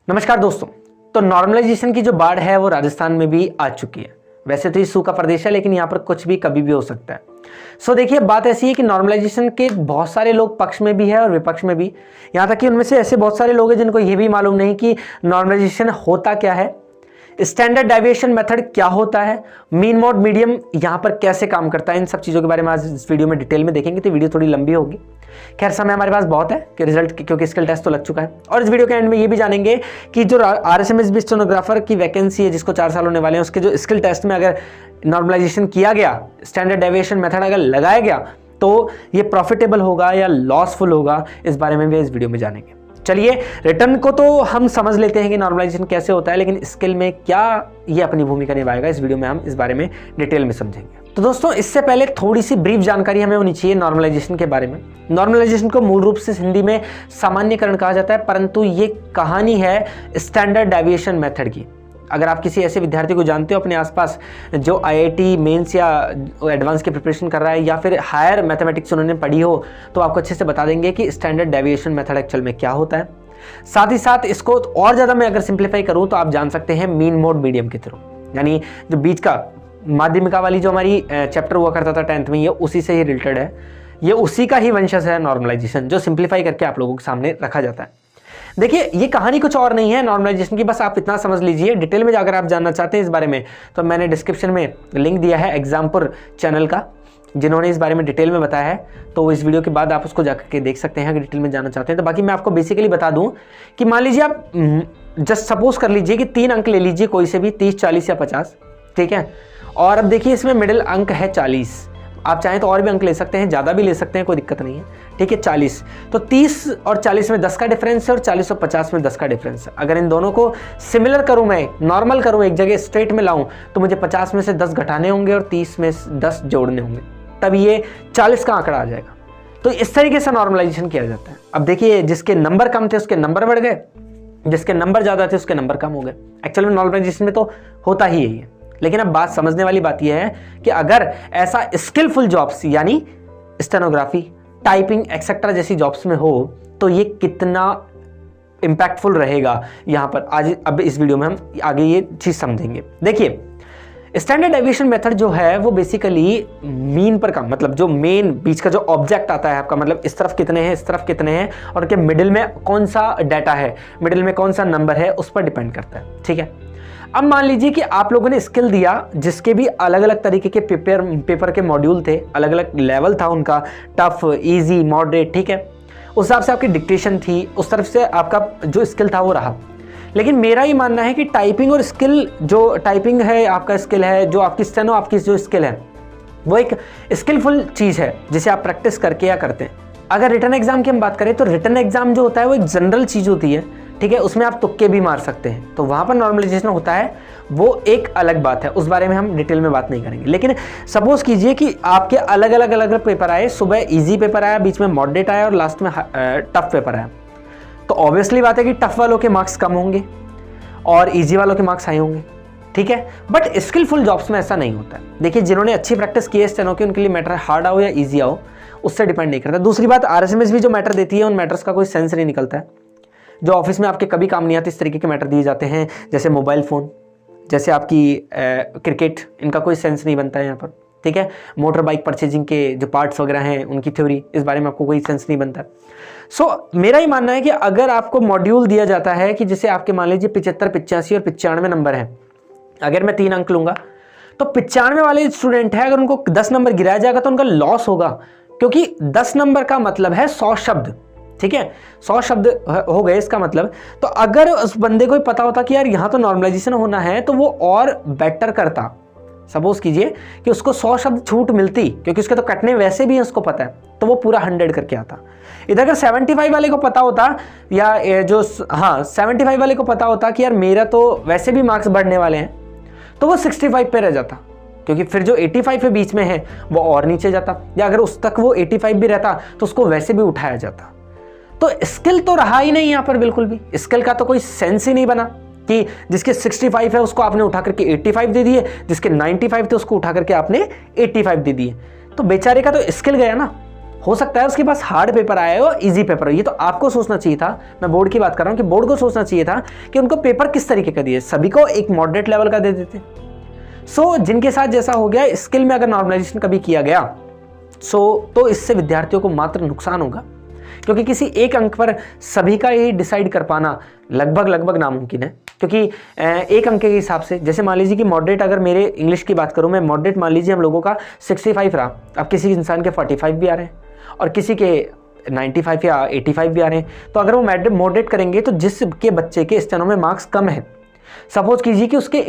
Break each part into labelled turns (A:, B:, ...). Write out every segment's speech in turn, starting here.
A: नमस्कार दोस्तों। तो नॉर्मलाइजेशन की जो बाढ़ है वो राजस्थान में भी आ चुकी है। वैसे तो ये सूखा प्रदेश है लेकिन यहाँ पर कुछ भी कभी भी हो सकता है। देखिए, बात ऐसी है कि नॉर्मलाइजेशन के बहुत सारे लोग पक्ष में भी है और विपक्ष में भी। यहाँ तक कि उनमें से ऐसे बहुत सारे लोग हैं जिनको ये भी मालूम नहीं कि नॉर्मलाइजेशन होता क्या है, स्टैंडर्ड डेविएशन मेथड क्या होता है, मीन मोड मीडियम यहाँ पर कैसे काम करता है। इन सब चीज़ों के बारे में आज इस वीडियो में डिटेल में देखेंगे। तो वीडियो थोड़ी लंबी होगी। खैर, समय हमारे पास बहुत है कि रिजल्ट, क्योंकि स्किल टेस्ट तो लग चुका है। और इस वीडियो के एंड में ये भी जानेंगे कि जो RSMSB स्टेनोग्राफर की वैकेंसी है जिसको 4 साल होने वाले हैं, उसके जो स्किल टेस्ट में अगर नॉर्मलाइजेशन किया गया, स्टैंडर्ड डेविएशन मेथड अगर लगाया गया, तो ये प्रॉफिटेबल होगा या लॉसफुल होगा, इस बारे में भी इस वीडियो में जानेंगे। चलिए, रिटर्न को तो हम समझ लेते हैं कि नॉर्मलाइजेशन कैसे होता है, लेकिन स्किल में क्या ये अपनी भूमिका निभाएगा, इस वीडियो में हम इस बारे में डिटेल में समझेंगे। तो दोस्तों, इससे पहले थोड़ी सी ब्रीफ जानकारी हमें होनी चाहिए नॉर्मलाइजेशन के बारे में। नॉर्मलाइजेशन को मूल रूप से हिंदी में सामान्यकरण कहा जाता है, परंतु ये कहानी है स्टैंडर्ड डेविएशन मेथड की। अगर आप किसी ऐसे विद्यार्थी को जानते हो अपने आसपास जो IIT मेंस या एडवांस की प्रिपरेशन कर रहा है या फिर हायर मैथमेटिक्स उन्होंने पढ़ी हो, तो आपको अच्छे से बता देंगे कि स्टैंडर्ड डेविएशन मेथड एक्चुअल में क्या होता है। साथ ही साथ इसको और ज़्यादा मैं अगर सिंप्लीफाई करूँ तो आप जान सकते हैं मीन मोड मीडियम के थ्रू, यानी जो बीच का माध्यमिका वाली जो हमारी चैप्टर हुआ करता था 10th में, ये उसी से ही रिलेटेड है। ये उसी का ही वंशज है नॉर्मलाइजेशन, जो सिंप्लीफाई करके आप लोगों के सामने रखा जाता है। देखिए, ये कहानी कुछ और नहीं है नॉर्मलाइजेशन की, बस आप इतना समझ लीजिए। डिटेल में अगर आप जानना चाहते हैं इस बारे में, तो मैंने डिस्क्रिप्शन में लिंक दिया है एग्जामपुर चैनल का, जिन्होंने इस बारे में डिटेल में बताया है। तो इस वीडियो के बाद आप उसको जाकर के देख सकते हैं अगर डिटेल में जानना चाहते हैं। तो बाकी मैं आपको बेसिकली बता दूं कि मान लीजिए आप जस्ट सपोज कर लीजिए कि 3 अंक ले लीजिए, कोई से भी 30, 40 या 50, ठीक है। और अब देखिए, इसमें मिडिल अंक है 40। आप चाहें तो और भी अंक ले सकते हैं, ज़्यादा भी ले सकते हैं, कोई दिक्कत नहीं है, ठीक है। 40, तो 30 और 40 में 10 का डिफरेंस है और 40 और 50 में 10 का डिफरेंस है। अगर इन दोनों को सिमिलर करूं, मैं नॉर्मल करूं, एक जगह स्ट्रेट में लाऊं, तो मुझे 50 में से 10 घटाने होंगे और 30 में 10 जोड़ने होंगे, तब ये 40 का आंकड़ा आ जाएगा। तो इस तरीके से नॉर्मलाइजेशन किया जाता है। अब देखिए, जिसके नंबर कम थे उसके नंबर बढ़ गए, जिसके नंबर ज़्यादा थे उसके नंबर कम हो गए। एक्चुअल में नॉर्मलाइजेशन में तो होता ही यही है। लेकिन अब बात समझने वाली बात यह है कि अगर ऐसा स्किलफुल जॉब्स यानी स्टेनोग्राफी, टाइपिंग एक्सेट्रा जैसी जॉब्स में हो, तो ये कितना इंपैक्टफुल रहेगा यहाँ पर आज अब इस वीडियो में हम आगे ये चीज़ समझेंगे। देखिए, स्टैंडर्ड डेविएशन मेथड जो है वो बेसिकली मीन पर काम, मतलब जो मेन बीच का जो ऑब्जेक्ट आता है आपका, मतलब इस तरफ कितने हैं, इस तरफ कितने हैं, और उनके मिडिल में कौन सा डाटा है, मिडिल में कौन सा नंबर है, उस पर डिपेंड करता है, ठीक है। अब मान लीजिए कि आप लोगों ने स्किल दिया जिसके भी अलग अलग तरीके के पेपर के मॉड्यूल थे, अलग अलग लेवल था उनका, टफ, इजी, मॉडरेट, ठीक है। उस हिसाब से आपकी डिक्टेशन थी, उस तरफ से आपका जो स्किल था वो रहा। लेकिन मेरा ये मानना है कि टाइपिंग और स्किल, जो टाइपिंग है आपका स्किल है, जो आपकी स्टेनो आपकी जो स्किल है, वो एक स्किलफुल चीज़ है जिसे आप प्रैक्टिस करके या करते हैं। अगर रिटन एग्जाम की हम बात करें तो रिटन एग्जाम जो होता है वो एक जनरल चीज़ होती है, ठीक है। उसमें आप तुक्के भी मार सकते हैं, तो वहाँ पर नॉर्मलाइजेशन होता है, वो एक अलग बात है, उस बारे में हम डिटेल में बात नहीं करेंगे। लेकिन सपोज कीजिए कि आपके अलग अलग पेपर आए, सुबह इजी पेपर आया, बीच में मॉडरेट आया और लास्ट में टफ पेपर आया, तो ऑब्वियसली बात है कि टफ वालों के मार्क्स कम होंगे और इजी वालों के मार्क्स हाई होंगे, ठीक है। बट स्किलफुल जॉब्स में ऐसा नहीं होता है। देखिए, जिन्होंने अच्छी प्रैक्टिस की है स्टेनो की, उनके लिए मैटर हार्ड आओ या ईजी आओ, उससे डिपेंड नहीं करता। दूसरी बात, RSMSB जो मैटर देती है उन मैटर्स का कोई सेंस नहीं निकलता है। जो ऑफिस में आपके कभी काम नहीं आते इस तरीके के मैटर दिए जाते हैं, जैसे मोबाइल फ़ोन, जैसे आपकी क्रिकेट, इनका कोई सेंस नहीं बनता है यहाँ पर, ठीक है। मोटर बाइक परचेजिंग के जो पार्ट्स वगैरह हैं उनकी थ्योरी, इस बारे में आपको कोई सेंस नहीं बनता। मेरा ही मानना है कि अगर आपको मॉड्यूल दिया जाता है कि जिसे आपके मान लीजिए 75, 85 और 95 नंबर हैं, अगर मैं 3 अंक लूँगा तो 95 वाले स्टूडेंट है, अगर उनको 10 नंबर गिराया जाएगा तो उनका लॉस होगा, क्योंकि 10 नंबर का मतलब है 100 शब्द, ठीक है। 100 शब्द हो गए इसका मतलब। तो अगर उस बंदे को पता होता कि यार यहाँ तो नॉर्मलाइजेशन होना है, तो वो और बेटर करता। सपोज कीजिए कि उसको 100 शब्द छूट मिलती, क्योंकि उसके तो कटने वैसे भी हैं, उसको पता है, तो वो पूरा 100 करके आता। इधर अगर 75 वाले को पता होता, या जो 75 वाले को पता होता कि यार मेरा तो वैसे भी मार्क्स बढ़ने वाले हैं, तो वो 65 पे रह जाता, क्योंकि फिर जो 85 के बीच में है वो और नीचे जाता, या अगर उस तक वो 85 भी रहता तो उसको वैसे भी उठाया जाता। तो स्किल तो रहा ही नहीं यहाँ पर, बिल्कुल भी स्किल का तो कोई सेंस ही नहीं बना कि जिसके 65 है उसको आपने उठा करके 85 दे दिए, जिसके 95 थे उसको उठा करके आपने 85 दे दिए, तो बेचारे का तो स्किल गया ना। हो सकता है उसके पास हार्ड पेपर आया हो, इजी पेपर हो। ये तो आपको सोचना चाहिए था, मैं बोर्ड की बात कर रहा हूँ कि बोर्ड को सोचना चाहिए था कि उनको पेपर किस तरीके का दिए, सभी को एक मॉडरेट लेवल का दे देते। सो जिनके साथ जैसा हो गया, स्किल में अगर नॉर्मलाइजेशन कभी किया गया तो इससे विद्यार्थियों को मात्र नुकसान होगा, क्योंकि किसी एक अंक पर सभी का ही डिसाइड कर पाना लगभग नामुमकिन है। क्योंकि एक अंक के हिसाब से, जैसे मान लीजिए कि मॉडरेट, अगर मेरे इंग्लिश की बात करूं मैं, मॉडरेट मान लीजिए हम लोगों का 65 रहा, अब किसी इंसान के 45 भी आ रहे हैं और किसी के 95 या 85 भी आ रहे हैं। तो अगर वो मॉडरेट करेंगे तो जिसके बच्चे के स्टेनो में मार्क्स कम है, सपोज कीजिए कि उसके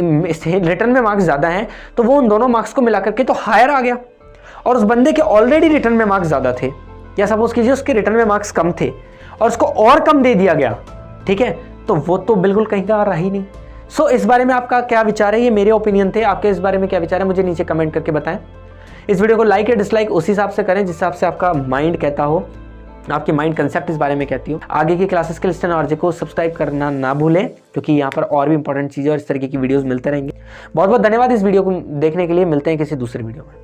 A: रिटर्न में मार्क्स ज़्यादा हैं, तो वो उन दोनों मार्क्स को मिला करके तो हायर आ गया, और उस बंदे के ऑलरेडी रिटर्न में मार्क्स ज़्यादा थे, या सपोज कीजिए उसके रिटर्न में मार्क्स कम थे और उसको और कम दे दिया गया, ठीक है, तो वो तो बिल्कुल कहीं का रहा ही नहीं। सो इस बारे में आपका क्या विचार है? ये मेरे ओपिनियन थे, आपके इस बारे में क्या विचार है मुझे नीचे कमेंट करके बताएं। इस वीडियो को लाइक या डिसलाइक उस हिसाब से करें जिस हिसाब से आपका माइंड कहता हो, आपकी माइंड कंसेप्ट इस बारे में कहती हो। आगे की क्लासेस के लिए स्टेनोलॉजी को सब्सक्राइब करना ना भूलें, क्योंकि यहाँ पर और भी इंपॉर्टेंट चीज़ें और इस तरीके की वीडियोस मिलते रहेंगे। बहुत बहुत धन्यवाद इस वीडियो को देखने के लिए। मिलते हैं किसी दूसरे वीडियो में।